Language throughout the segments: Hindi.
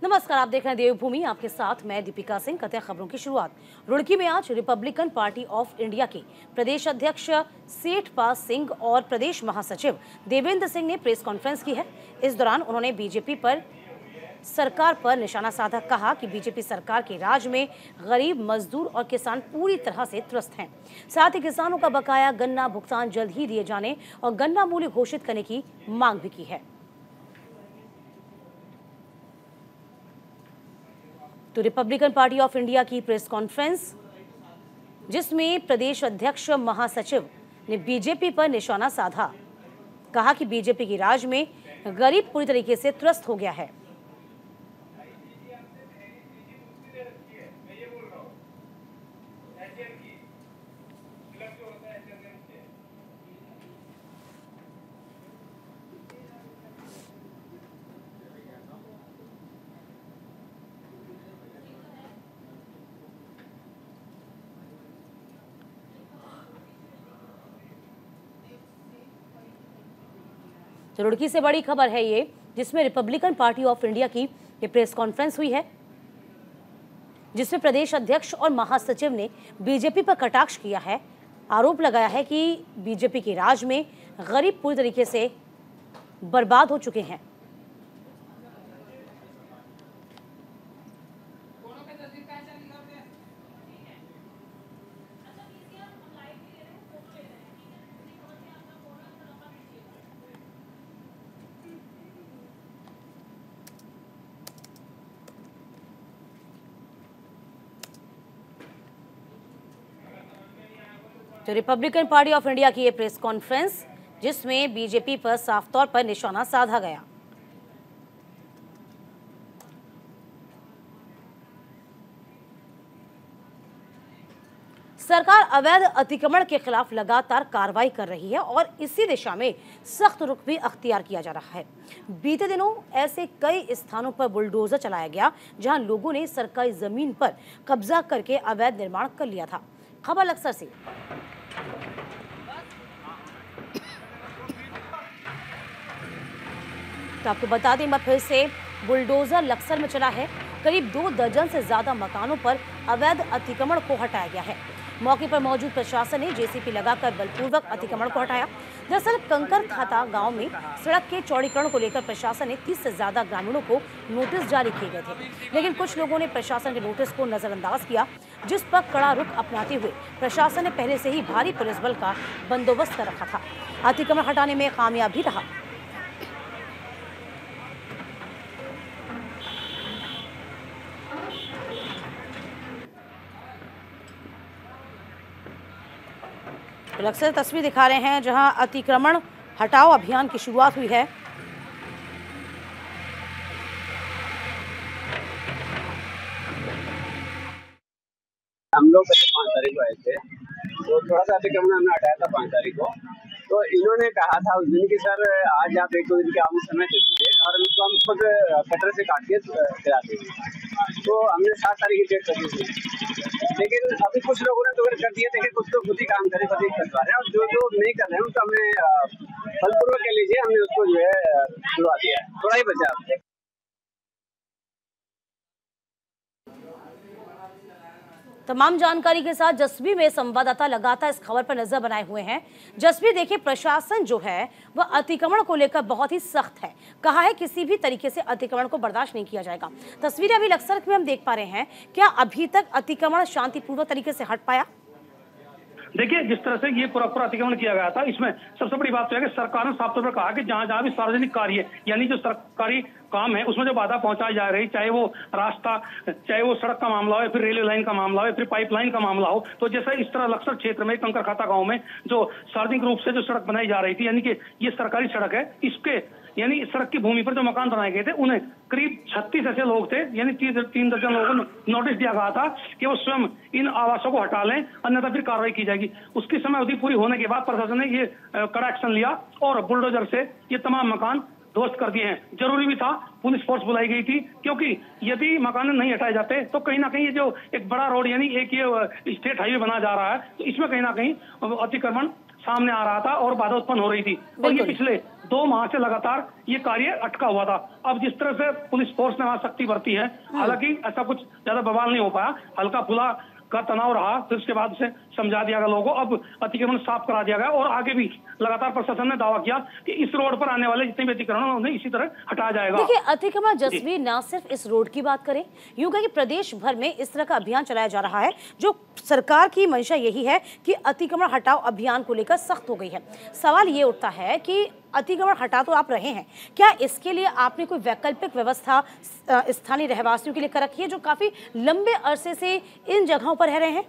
नमस्कार, आप देख रहे हैं देवभूमि। आपके साथ मैं दीपिका सिंह। करते हैं खबरों की शुरुआत। रुड़की में आज रिपब्लिकन पार्टी ऑफ इंडिया के प्रदेश अध्यक्ष सेठपाल सिंह और प्रदेश महासचिव देवेंद्र सिंह ने प्रेस कॉन्फ्रेंस की है। इस दौरान उन्होंने बीजेपी पर सरकार पर निशाना साधा। कहा कि बीजेपी सरकार के राज में गरीब, मजदूर और किसान पूरी तरह से त्रस्त हैं। साथ ही किसानों का बकाया गन्ना भुगतान जल्द ही दिए जाने और गन्ना मूल्य घोषित करने की मांग भी की है। तो रिपब्लिकन पार्टी ऑफ इंडिया की प्रेस कॉन्फ्रेंस, जिसमें प्रदेश अध्यक्ष महासचिव ने बीजेपी पर निशाना साधा। कहा कि बीजेपी की राज में गरीब पूरी तरीके से त्रस्त हो गया है। रुड़की से बड़ी खबर है ये, जिसमें रिपब्लिकन पार्टी ऑफ इंडिया की ये प्रेस कॉन्फ्रेंस हुई है, जिसमें प्रदेश अध्यक्ष और महासचिव ने बीजेपी पर कटाक्ष किया है। आरोप लगाया है कि बीजेपी के राज में गरीब पूरी तरीके से बर्बाद हो चुके हैं। तो रिपब्लिकन पार्टी ऑफ इंडिया की ये प्रेस कॉन्फ्रेंस, जिसमें बीजेपी पर साफ तौर पर निशाना साधा गया। सरकार अवैध अतिक्रमण के खिलाफ लगातार कार्रवाई कर रही है और इसी दिशा में सख्त रुख भी अख्तियार किया जा रहा है। बीते दिनों ऐसे कई स्थानों पर बुलडोजर चलाया गया, जहां लोगों ने सरकारी जमीन पर कब्जा करके अवैध निर्माण कर लिया था। खबर लक्सर से। तो आपको बता दें, मैं फिर से, बुलडोजर लक्सर में चला है। करीब 2 दर्जन से ज्यादा मकानों पर अवैध अतिक्रमण को हटाया गया है। मौके पर मौजूद प्रशासन ने जेसीबी लगाकर बलपूर्वक अतिक्रमण को हटाया। दरअसल कंकर खाता गांव में सड़क के चौड़ीकरण को लेकर प्रशासन ने 30 से ज्यादा ग्रामीणों को नोटिस जारी किए गए थे, लेकिन कुछ लोगों ने प्रशासन के नोटिस को नजरअंदाज किया, जिस पर कड़ा रुख अपनाते हुए प्रशासन ने पहले से ही भारी पुलिस बल का बंदोबस्त कर रखा था। अतिक्रमण हटाने में कामयाब भी रहा। अक्सर तस्वीर दिखा रहे हैं, जहां अतिक्रमण हटाओ अभियान की शुरुआत हुई है। हम लोग 5 तारीख को आए थे, तो थोड़ा सा अतिक्रमण हमने हटाया था 5 तारीख को। तो इन्होंने कहा था उस दिन की, सर आज आप 1-2 दिन के आगे समय दे दीजिए और हम खुद कटर से काट के गिरा देंगे। तो हमने 7 तारीख की डेट कर दी थी, लेकिन अभी कुछ लोगों ने तो कर दिए थे, कुछ तो खुद ही काम करे, खुद ही करवा रहे हैं, और जो नहीं कर रहे हैं उनको हमने बलपूर्वक कह लीजिए, हमने उसको जो है छुड़वा दिया है। थोड़ा ही बचा। तमाम जानकारी के साथ जसबी में संवाददाता लगातार इस खबर पर नजर बनाए हुए हैं। जसबी, देखिए, प्रशासन जो है वह अतिक्रमण को लेकर बहुत ही सख्त है। कहा है किसी भी तरीके से अतिक्रमण को बर्दाश्त नहीं किया जाएगा। तस्वीरें अभी लक्सर में हम देख पा रहे हैं। क्या अभी तक अतिक्रमण शांतिपूर्वक तरीके से हट पाया? देखिए, जिस तरह से ये पूरा अतिक्रमण किया गया था, इसमें सबसे बड़ी बात तो है कि सरकार ने साफ तौर पर कहा कि जहां भी सार्वजनिक कार्य, यानी जो सरकारी काम है, उसमें जो बाधा पहुंचाई जा रही, चाहे वो रास्ता, चाहे वो सड़क का मामला हो, या फिर रेलवे लाइन का मामला हो, या फिर पाइपलाइन का मामला हो, तो जैसे इस तरह लक्सर क्षेत्र में कंकर खाता गांव में जो सार्वजनिक रूप से जो सड़क बनाई जा रही थी, यानी कि ये सरकारी सड़क है, इसके यानी इस सड़क की भूमि पर जो मकान बनाए गए थे, उन्हें करीब 36 ऐसे लोग थे, यानी 3 दर्जन लोगों को नोटिस दिया गया था कि वो स्वयं इन आवासों को हटा लें, अन्यथा फिर कार्रवाई की जाएगी। उसकी समय अवधि पूरी होने के बाद प्रशासन ने ये कड़ा एक्शन लिया और बुलडोजर से ये तमाम मकान ध्वस्त कर दिए हैं। जरूरी भी था, पुलिस फोर्स बुलाई गई थी, क्योंकि यदि मकान नहीं हटाए जाते तो कहीं ना कहीं ये जो एक बड़ा रोड, यानी एक ये स्टेट हाईवे बना जा रहा है, तो इसमें कहीं ना कहीं अतिक्रमण सामने आ रहा था और बाधा उत्पन्न हो रही थी। और ये पिछले 2 माह से लगातार ये कार्य अटका हुआ था। अब जिस तरह से पुलिस फोर्स ने वहां सख्ती बरती है, हालांकि ऐसा कुछ ज्यादा बवाल नहीं हो पाया, हल्का फुल्का का तनाव रहा, फिर उसके बाद उसे समझा दिया गया लोगों को। अब अतिक्रमण साफ करा दिया गया और आगे भी लगातार प्रशासन ने दावा किया कि इस रोड पर आने वाले जितने भी अतिक्रमण हैं उन्हें इसी तरह हटाया जाएगा। देखिए, अतिक्रमण जसवीर ना सिर्फ इस रोड की बात करें, यूं कहें कि प्रदेश भर में इस तरह का अभियान चलाया जा रहा है। जो सरकार की मंशा यही है कि अतिक्रमण हटाओ अभियान को लेकर सख्त हो गई है। सवाल ये उठता है कि अतिक्रमण हटा तो आप रहे हैं, क्या इसके लिए आपने कोई वैकल्पिक व्यवस्था स्थानीय रहवासियों के लिए कर रखी है जो काफी लंबे अरसे से इन जगहों पर रह रहे हैं?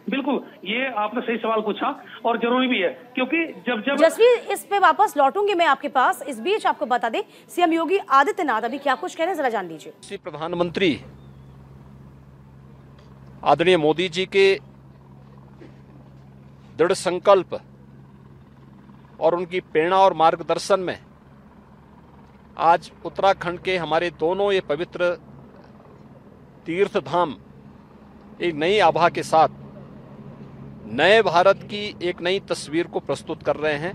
बिल्कुल, ये आपने सही सवाल पूछा और जरूरी भी है, क्योंकि जब जसवीर, इस पे वापस लौटूंगी मैं आपके पास। इस बीच आपको बता दें, सीएम योगी आदित्यनाथ अभी क्या कुछ कह रहे हैं, जरा जान लीजिए। प्रधानमंत्री आदरणीय मोदी जी के दृढ़ संकल्प और उनकी प्रेरणा और मार्गदर्शन में आज उत्तराखंड के हमारे दोनों ये पवित्र तीर्थ धाम एक नई आभा के साथ नए भारत की एक नई तस्वीर को प्रस्तुत कर रहे हैं।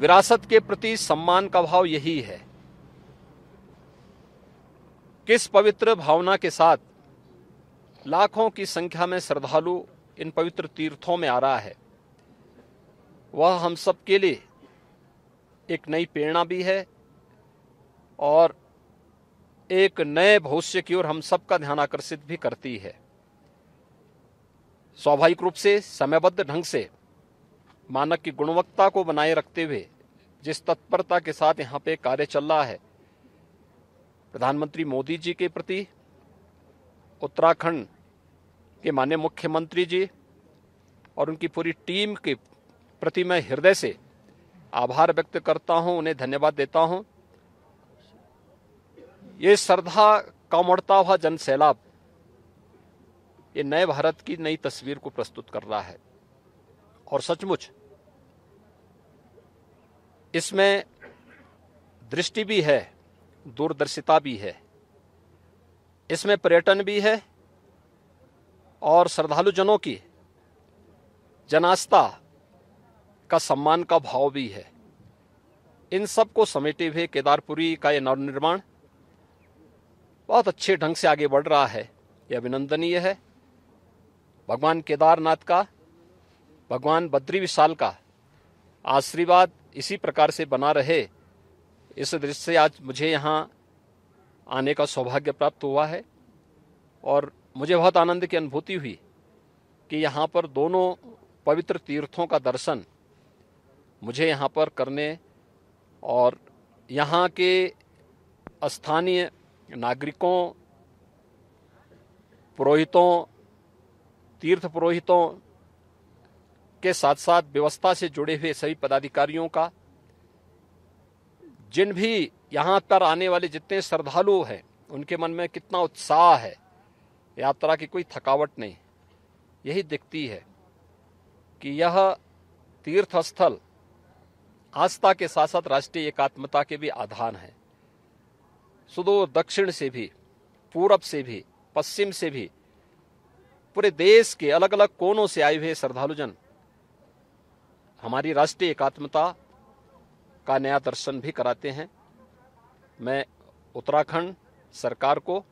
विरासत के प्रति सम्मान का भाव यही है। किस पवित्र भावना के साथ लाखों की संख्या में श्रद्धालु इन पवित्र तीर्थों में आ रहा है, वह हम सब के लिए एक नई प्रेरणा भी है और एक नए भविष्य की ओर हम सबका ध्यान आकर्षित भी करती है। स्वाभाविक रूप से समयबद्ध ढंग से मानक की गुणवत्ता को बनाए रखते हुए जिस तत्परता के साथ यहाँ पे कार्य चल रहा है, प्रधानमंत्री मोदी जी के प्रति उत्तराखंड के माननीय मुख्यमंत्री जी और उनकी पूरी टीम के प्रति मैं हृदय से आभार व्यक्त करता हूं, उन्हें धन्यवाद देता हूं। ये श्रद्धा का उमड़ता हुआ जन सैलाब ये नए भारत की नई तस्वीर को प्रस्तुत कर रहा है और सचमुच इसमें दृष्टि भी है, दूरदर्शिता भी है, इसमें पर्यटन भी है और श्रद्धालु जनों की जनास्था का सम्मान का भाव भी है। इन सब को समेटे हुए केदारपुरी का यह नवनिर्माण बहुत अच्छे ढंग से आगे बढ़ रहा है, यह अभिनंदनीय है। भगवान केदारनाथ का, भगवान बद्री विशाल का आशीर्वाद इसी प्रकार से बना रहे, इस दृष्टि से आज मुझे यहाँ आने का सौभाग्य प्राप्त हुआ है और मुझे बहुत आनंद की अनुभूति हुई कि यहाँ पर दोनों पवित्र तीर्थों का दर्शन मुझे यहाँ पर करने और यहाँ के स्थानीय नागरिकों, पुरोहितों, तीर्थ पुरोहितों के साथ साथ व्यवस्था से जुड़े हुए सभी पदाधिकारियों का, जिन भी यहाँ पर आने वाले जितने श्रद्धालु हैं उनके मन में कितना उत्साह है, यात्रा की कोई थकावट नहीं, यही दिखती है कि यह तीर्थ स्थल आस्था के साथ साथ राष्ट्रीय एकात्मता के भी आधार हैं। सुदूर दक्षिण से भी, पूरब से भी, पश्चिम से भी, पूरे देश के अलग अलग कोनों से आए हुए श्रद्धालुजन हमारी राष्ट्रीय एकात्मता का नया दर्शन भी कराते हैं। मैं उत्तराखंड सरकार को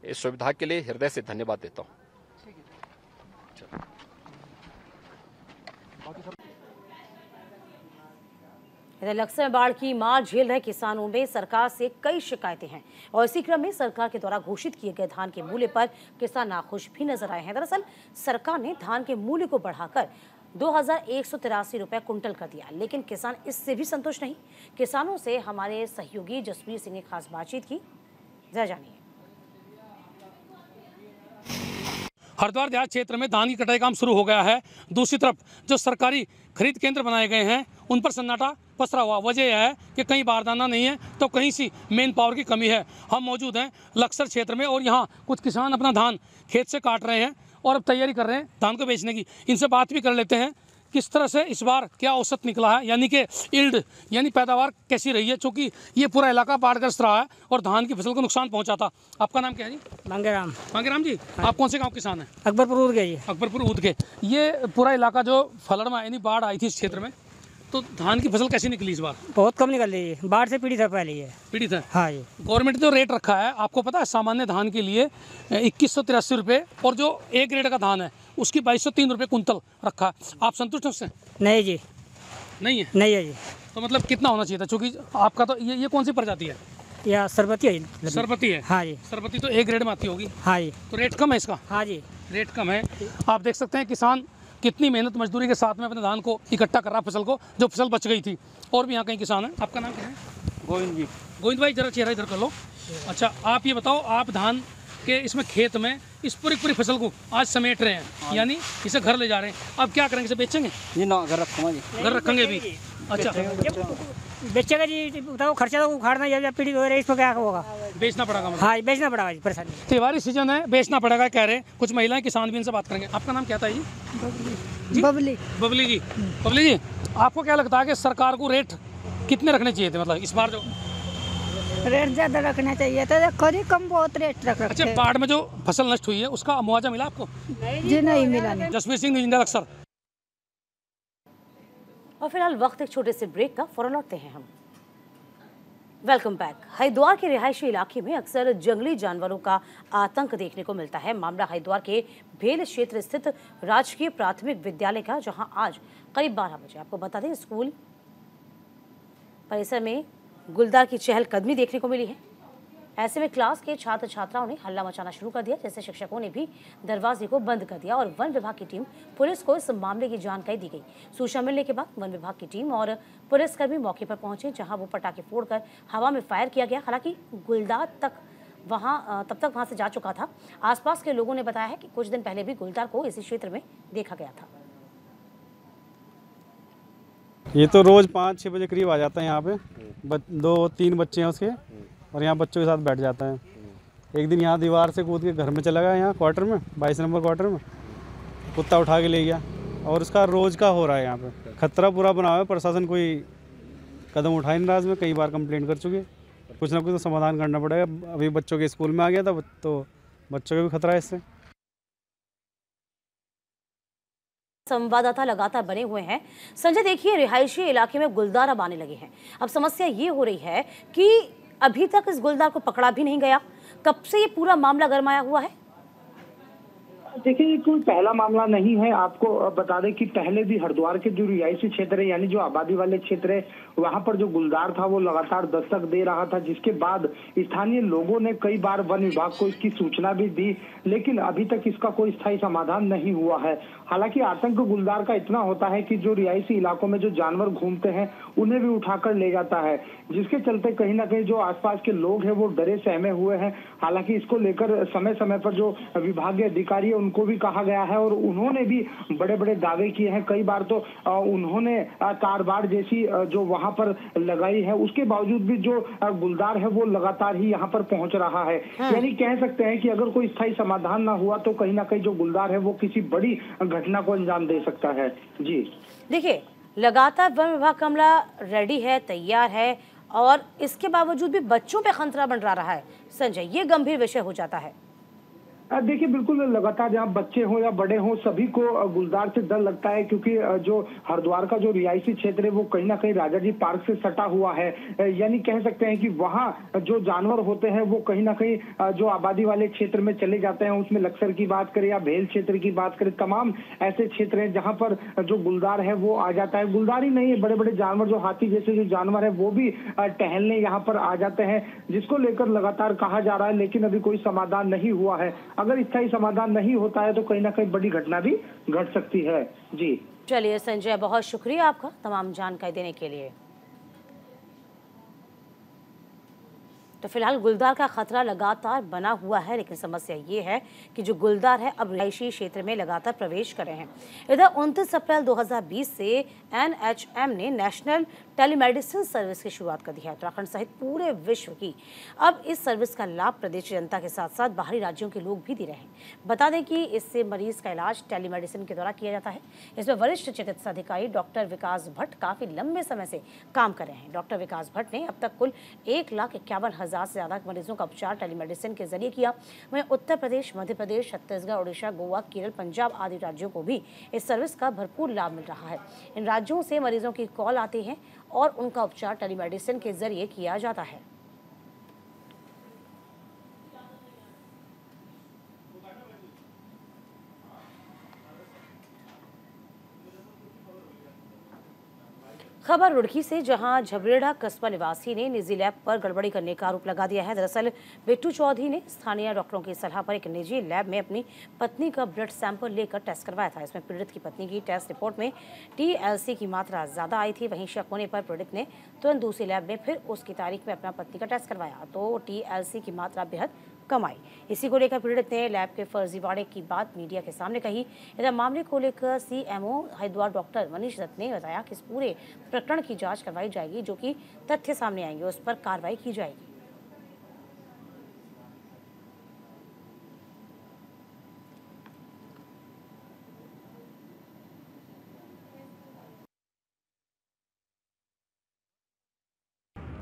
इस सुविधा के लिए हृदय से धन्यवाद देता हूं। इधर लक्सर में बाढ़ की मार झेल रहे किसानों में सरकार से कई शिकायतें हैं और इसी क्रम में सरकार के द्वारा घोषित किए गए धान के मूल्य पर किसान नाखुश भी नजर आए हैं। दरअसल सरकार ने धान के मूल्य को बढ़ाकर 2183 रुपए कुंटल कर दिया, लेकिन किसान इससे भी संतुष्ट नहीं। किसानों से हमारे सहयोगी जसवीर सिंह ने खास बातचीत की, जरा जानिए। हरिद्वार देहात क्षेत्र में धान की कटाई काम शुरू हो गया है। दूसरी तरफ जो सरकारी खरीद केंद्र बनाए गए हैं उन पर सन्नाटा पसरा हुआ। वजह यह है कि कहीं बारदाना नहीं है तो कहीं सी मेन पावर की कमी है। हम मौजूद हैं लक्सर क्षेत्र में और यहाँ कुछ किसान अपना धान खेत से काट रहे हैं और अब तैयारी कर रहे हैं धान को बेचने की। इनसे बात भी कर लेते हैं किस तरह से इस बार क्या औसत निकला है, यानी कि यील्ड यानी पैदावार कैसी रही है, चूँकि ये पूरा इलाका बाढ़ग्रस्त रहा है और धान की फसल को नुकसान पहुंचा था। आपका नाम क्या है जी? मांगेराम। मांगेराम जी, आप कौन से गांव किसान हैं? अकबरपुर ऊद के। अकबरपुर ऊद के। ये पूरा इलाका जो फलड़ में यानी बाढ़ आई थी इस क्षेत्र में, तो धान की फसल कैसी निकली इस बार? बहुत कम निकल रही है, बाढ़ से पीड़ित है पहले ये। पीड़ित है। हाँ जी। गवर्नमेंट ने जो रेट रखा है आपको पता है, सामान्य धान के लिए 2183 रुपये और जो ए ग्रेड का धान है उसकी 2203 रुपये कुंतल रखा है। आप संतुष्ट हैं उससे? नहीं जी, नहीं है। नहीं है जी। तो मतलब कितना होना चाहिए था? चूँकि आपका तो ये कौन सी प्रजाति है? या सरबती है। सरबती है। हाँ जी। सरबती तो ए ग्रेड में आती होगी। हाँ जी। तो रेट कम है इसका? हाँ जी, रेट कम है। आप देख सकते हैं किसान कितनी मेहनत मजदूरी के साथ में अपने धान को इकट्ठा कर रहा फसल को, जो फसल बच गई थी। और भी यहाँ कई किसान हैं। आपका नाम क्या है? गोविंद जी। गोविंद भाई जरा चेहरा इधर कर लो। अच्छा, आप ये बताओ, आप धान के इसमें खेत में इस पूरी फसल को आज समेट रहे हैं, यानी इसे घर ले जा रहे हैं। अब क्या करेंगे? इसे बेचेंगे? जी ना, घर रखूँगा जी। घर रखेंगे भी? अच्छा, बेचेगा जी, बताओ खर्चा तो उखाड़ना जब पीड़ित हो रहे हैं, इसमें क्या होगा? बेचना पड़ेगा मतलब? हाँ जी, बेचना पड़ेगा जी, परेशानी। त्योहारी सीजन है, बेचना पड़ेगा कह रहे हैं कुछ महिलाएं, किसान भी इनसे बात करेंगे। आपका नाम क्या था जी? बबली। बबली जी। बबली जी, आपको क्या लगता है कि सरकार को रेट कितने रखने चाहिए थे? मतलब इस बार जो रेट ज्यादा रखना चाहिए था, खुद ही कम बहुत रेट रख रखे। अच्छा, बाढ़ में जो फसल नष्ट हुई है उसका मुआवजा मिला आपको? जी नहीं मिला। नहीं। जसवीर सिंह न्यूज़ अक्सर। और फिलहाल वक्त एक छोटे से ब्रेक का, फौरन लौटते हैं हम। Welcome back. हरिद्वार के रिहायशी इलाके में अक्सर जंगली जानवरों का आतंक देखने को मिलता है। मामला हरिद्वार के भेल क्षेत्र स्थित राजकीय प्राथमिक विद्यालय का, जहां आज करीब 12 बजे, आपको बता दें, स्कूल परिसर में गुलदार की चहलकदमी देखने को मिली है। ऐसे में क्लास के छात्र छात्राओं ने हल्ला मचाना शुरू कर दिया, जैसे शिक्षकों ने भी दरवाजे को बंद कर दिया और वन विभाग की टीम, पुलिस को इस मामले की जानकारी दी गई। सूचना मिलने के बाद वन विभाग की टीम और पुलिसकर्मी मौके पर पहुंचे, जहां वो पटाखे फोड़कर हवा में फायर किया गया। हालांकि गुलदार तब तक वहां से जा चुका था। आसपास के लोगों ने बताया है कि कुछ दिन पहले भी गुलदार को इसी क्षेत्र में देखा गया था। ये तो रोज़ 5-6 बजे करीब आ जाता है यहाँ पे। 2-3 बच्चे हैं उसके, और यहाँ बच्चों के साथ बैठ जाता है। एक दिन यहाँ दीवार से कूद के घर में चला गया, यहाँ क्वार्टर में 22 नंबर क्वार्टर में कुत्ता उठा के ले गया, और उसका रोज़ का हो रहा है। यहाँ पे खतरा पूरा बना हुआ है। प्रशासन कोई कदम उठा नहीं रहा। इसमें कई बार कंप्लेंट कर चुके, कुछ ना कुछ तो समाधान करना पड़ेगा। अभी बच्चों के स्कूल में आ गया था, तो बच्चों को भी खतरा है इससे। संवाददाता लगातार बने हुए हैं। संजय, देखिए, रिहायशी इलाके में गुलदार अब आने लगे हैं। अब समस्या ये हो रही है कि अभी तक इस गुलदार को पकड़ा भी नहीं गया। कब से ये पूरा मामला गरमाया हुआ है? देखिए, ये कोई पहला मामला नहीं है। आपको बता दें कि पहले भी हरिद्वार के जो रिहायशी क्षेत्र है, यानी जो आबादी वाले क्षेत्र है, वहां पर जो गुलदार था वो लगातार दस्तक दे रहा था, जिसके बाद स्थानीय लोगों ने कई बार वन विभाग को इसकी सूचना भी दी, लेकिन अभी तक इसका कोई स्थायी समाधान नहीं हुआ है। हालांकि आतंक गुलदार का इतना होता है कि जो रिहायशी इलाकों में जो जानवर घूमते हैं उन्हें भी उठाकर ले जाता है, जिसके चलते कहीं ना कहीं जो आसपास के लोग हैं वो डरे सहमे हुए हैं। हालांकि इसको लेकर समय समय पर जो विभागीय अधिकारी है उनको भी कहा गया है, और उन्होंने भी बड़े बड़े दावे किए हैं। कई बार तो उन्होंने तारबाड़ जैसी जो वहां पर लगाई है, उसके बावजूद भी जो गुलदार है वो लगातार ही यहाँ पर पहुंच रहा है। यानी कह सकते हैं कि अगर कोई स्थायी समाधान ना हुआ तो कहीं ना कहीं जो गुलदार है वो किसी बड़ी घटना को अंजाम दे सकता है। जी देखिए, लगातार वन विभाग का अमला रेडी है, तैयार है, और इसके बावजूद भी बच्चों पे खतरा मंडरा रहा है। संजय, ये गंभीर विषय हो जाता है। देखिए, बिल्कुल लगातार जहाँ बच्चे हो या बड़े हो सभी को गुलदार से डर लगता है, क्योंकि जो हरिद्वार का जो रिहायशी क्षेत्र है वो कहीं ना कहीं राजा जी पार्क से सटा हुआ है। यानी कह सकते हैं कि वहाँ जो जानवर होते हैं वो कहीं ना कहीं जो आबादी वाले क्षेत्र में चले जाते हैं। उसमें लक्सर की बात करें या भेल क्षेत्र की बात करें, तमाम ऐसे क्षेत्र हैं जहाँ पर जो गुलदार है वो आ जाता है। गुलदार ही नहीं है, बड़े बड़े जानवर, जो हाथी जैसे जो जानवर है वो भी टहलने यहाँ पर आ जाते हैं, जिसको लेकर लगातार कहा जा रहा है, लेकिन अभी कोई समाधान नहीं हुआ है। अगर स्थायी समाधान नहीं होता है तो कहीं ना कहीं बड़ी घटना भी घट सकती है। जी चलिए संजय, बहुत शुक्रिया आपका तमाम जानकारी देने के लिए। तो फिलहाल गुलदार का खतरा लगातार बना हुआ है, लेकिन समस्या ये है कि जो गुलदार है अब रिहायशी क्षेत्र में लगातार प्रवेश कर रहे हैं। इधर 29 अप्रैल 2020 से NHM ने नेशनल टेलीमेडिसिन सर्विस की शुरुआत कर दी है। उत्तराखंड सहित पूरे विश्व की अब इस सर्विस का लाभ प्रदेश जनता के साथ साथ बाहरी राज्यों के लोग भी दे रहे हैं। बता दें कि इससे मरीज का इलाज टेलीमेडिसिन के द्वारा किया जाता है। इसमें वरिष्ठ चिकित्सा अधिकारी डॉक्टर विकास भट्ट काफी लंबे समय से काम कर रहे हैं। डॉक्टर विकास भट्ट ने अब तक कुल 1,51,000 1000 से ज़्यादा मरीजों का उपचार टेलीमेडिसिन के जरिए किया। वहीं उत्तर प्रदेश, मध्य प्रदेश, छत्तीसगढ़, उड़ीसा, गोवा, केरल, पंजाब आदि राज्यों को भी इस सर्विस का भरपूर लाभ मिल रहा है। इन राज्यों से मरीजों की कॉल आती है और उनका उपचार टेलीमेडिसिन के जरिए किया जाता है। खबर रुड़की से, जहां झबरेड़ा कस्बा निवासी ने निजी लैब पर गड़बड़ी करने का आरोप लगा दिया है। दरअसल बिट्टू चौधरी ने स्थानीय डॉक्टरों की सलाह पर एक निजी लैब में अपनी पत्नी का ब्लड सैंपल लेकर टेस्ट करवाया था। इसमें पीड़ित की पत्नी की टेस्ट रिपोर्ट में TLC की मात्रा ज्यादा आई थी। वहीं शक होने पर पीड़ित ने तुरंत दूसरी लैब में फिर उसकी तारीख में अपना पत्नी का टेस्ट करवाया तो TLC की मात्रा बेहद कम आई। इसी को लेकर पीड़ित ने लैब के फर्जीवाड़े की बात मीडिया के सामने कही। इधर मामले को लेकर CMO हरिद्वार डॉक्टर मनीष दत्त ने बताया कि इस पूरे प्रकरण की जांच करवाई जाएगी, जो कि तथ्य सामने आएंगे उस पर कार्रवाई की जाएगी।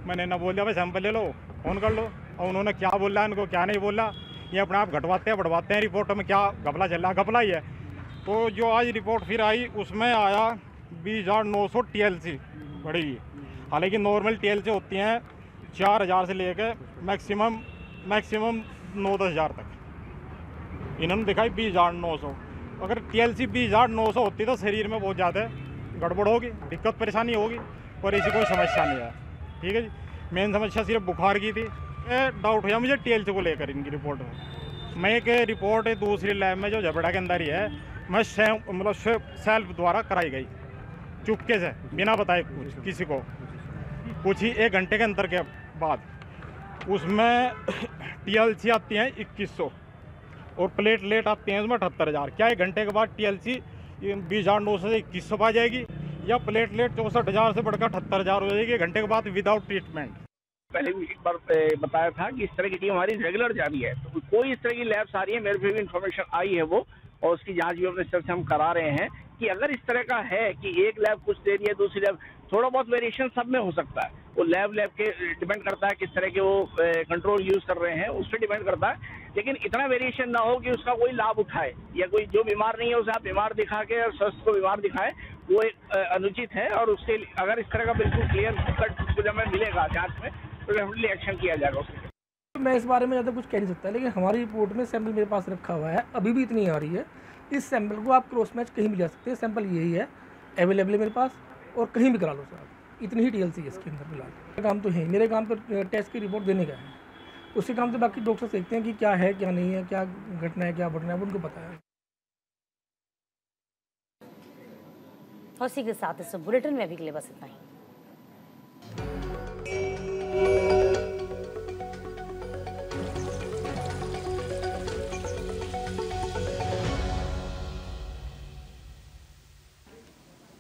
मैंने ना बोल दिया भाई सैंपल ले लो, फोन कर लो, और उन्होंने क्या बोला इनको क्या नहीं बोला, ये अपने आप घटवाते हैं बढ़वाते हैं। रिपोर्ट में क्या घपला चल रहा है, घपला ही है। तो जो आज रिपोर्ट फिर आई उसमें आया 20,900 TLC बढ़ी। हालांकि नॉर्मल TLC होती हैं 4,000 से लेकर मैक्सिमम 9-10 हज़ार तक। इन्होंने दिखाई 20,900। अगर TLC 20,900 होती तो शरीर में बहुत ज़्यादा गड़बड़ होगी, दिक्कत परेशानी होगी, पर ऐसी कोई समस्या नहीं है। ठीक है जी, मेन समस्या सिर्फ बुखार की थी। डाउट हुआ मुझे TLC को लेकर इनकी रिपोर्ट में। मैं एक रिपोर्ट दूसरी लैब में जो झबड़ा के अंदर ही है, मैं मतलब सेल्फ द्वारा कराई गई, चुपके से बिना बताए किसी को, कुछ ही 1 घंटे के अंतर के बाद। उसमें TLC आती हैं 2100 और प्लेटलेट आती हैं उसमें 78,000। क्या 1 घंटे के बाद TLC 20,900 से 2100 आ जाएगी, या प्लेटलेट 64,000 से बढ़कर 78,000 हो जाएगी 1 घंटे के बाद विदाउट ट्रीटमेंट। पहले भी एक बार बताया था कि इस तरह की टीम हमारी रेगुलर जारी है, तो कोई इस तरह की लैब्स आ रही है, मेरे भी इन्फॉर्मेशन आई है वो, और उसकी जांच भी अपने स्तर से हम करा रहे हैं कि अगर इस तरह का है कि एक लैब कुछ दे रही है, दूसरी लैब, थोड़ा बहुत वेरिएशन सब में हो सकता है। वो लैब के डिपेंड करता है किस तरह के वो कंट्रोल यूज कर रहे हैं, उस पर डिपेंड करता है। लेकिन इतना वेरिएशन ना हो कि उसका कोई लाभ उठाए, या कोई जो बीमार नहीं है उसे आप बीमार दिखा के और स्वस्थ को बीमार दिखाए, वो एक अनुचित है। और उसके अगर इस तरह का बिल्कुल क्लियर कट जब हमें मिलेगा जांच में, तो डेफिनेटली एक्शन किया जाएगा उसके। मैं इस बारे में ज़्यादा कुछ कह नहीं सकता, लेकिन हमारी रिपोर्ट में सैंपल मेरे पास रखा हुआ है, अभी भी इतनी आ रही है। इस सैंपल को आप क्रॉस मैच कहीं भी जा सकते हैं, सैंपल यही है, अवेलेबल है मेरे पास, और कहीं भी करा लो सर। इतनी ही TLC है इसके अंदर फिलहाल। काम तो है, मेरे काम पर टेस्ट की रिपोर्ट देने का है, उसके काम से बाकी डॉक्टर देखते हैं कि क्या है क्या नहीं है, क्या घटना है क्या बढ़ना है, उनको पता है। और इसी के साथ इस बुलेटिन में अभी के लिए बस इतना ही।